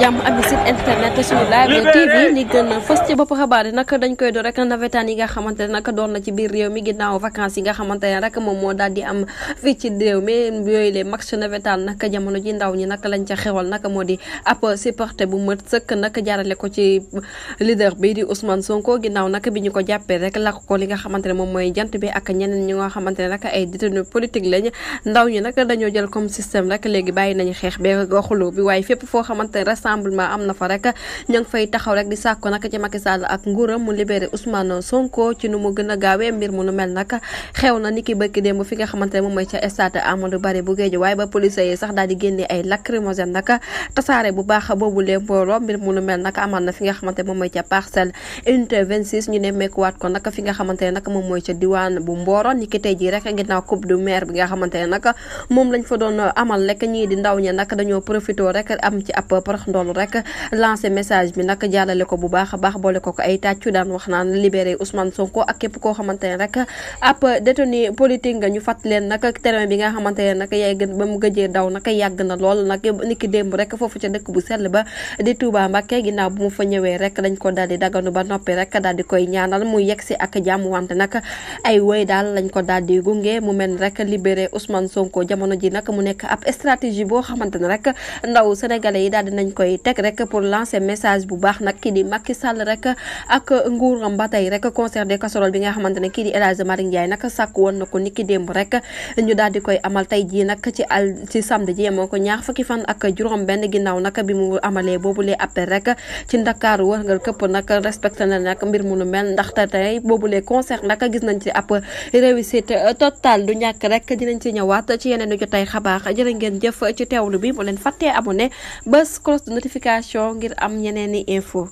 jàmm ami site internet suñu live TV ni gën a fës ci bopp xabaar yi nag dañ koy do rek nawetaan yi nga xamante ne nag doon na ci biir réew mi ginnaaw vacances yi nga xamante ne rek moom moo daal di am fii ci réew mi yooyu les match nawetaan nag jamono ji ndaw ñi nag lañ ca xewal nag moo di ab supporter bu mët sëkk nag jaarale ko ci leader bi di Ousmane Sonko ginnaaw nag bi ñu ko jàppee rek lakk ko li nga xamante ne moom mooy jant bi ak ñeneen ñi nga xamante ne nag ay détenu politique lañ ndaw ñi nag dañoo jël comme système rek léegi bàyyi nañu xeex bi xuloo bi waaye fépp foo xamante ne rassemblement am na fa rek ña ngi fay taxaw rek di sàkko nag ci Macky Sall ak nguuram mu libéré Ousmane Sonko ci nu mu gën a gaawee mbir mu nu mel nag xew na niki bëkki démb fi nga xamante ne moom mooy ca stade Amadou Barry bu Guédiawaye waaye ba police yi sax daal di génnee ay lacrymogène nag tasaare bu baax boobu lee mbooloo mbir mu nu mel nag amal na fi nga xamante ne moom mooy ca Parcelles unité 26 ñu ne meekuwaat ko nag fi nga xamante ne nag moom mooy ca diwaan bu Mboro niki tey jii rek ginnaaw coupe du maire bi nga xamante ne nag moom lañ fa doon amal rek ñii di ndaw ña nag dañoo profité rek am ci ab parax ndoolu rek lancé message bi nag jàllale ko bu baax a baax boole ko ay tàccu daan wax naan libéré Ousmane Sonko ak képp koo xamante ne rek ab détenu politique nga ñu fàtt leen nag terrain bi nga xamante ne nag yaay gën ba mu gëjee daw nag yàgg na lool nag niki démb rek foofu ca dëkk bu sell ba di Touba Mbacké ginnaaw bu mu fa ñëwee rek dañ ko daal di daganu ba noppi rek daal di koy ñaanal mu yegsi ak jàmm wante nag ay woy daal lañ ko daal di gunge mu mel rek libéré Ousmane Sonko jamono ji nag mu nekk ab stratégie boo xamante ne rek ndaw sénégalais yi daal dinañ koy teg rek pour lancer message bu baax nag kii di Macky Sall rek ak nguuram ba tey rek concert des casseroles bi nga xamante ne kii di El Hadji Malick Ndiaye nag sàkk woon na ko niki démb rek ñu daal di koy amal tey jii nag ci samedi ji moo ko ñaar fukki fan ak juróom benn ginnaaw nag bi mu amalee boobulee appel rek ci Ndakaaru wërngal këpp nag respecté na nag mbir mu nu mel ndaxte tey boobulee concert nag gis nañ ci ab réussite totale du ñàkk rek dinañ ci ñëwaat ci yeneen i jotay xabaar jërë ngeen jëf ci teewlu bi bu leen fàttee abonné bës cloche de notification ngir am ñeneen i info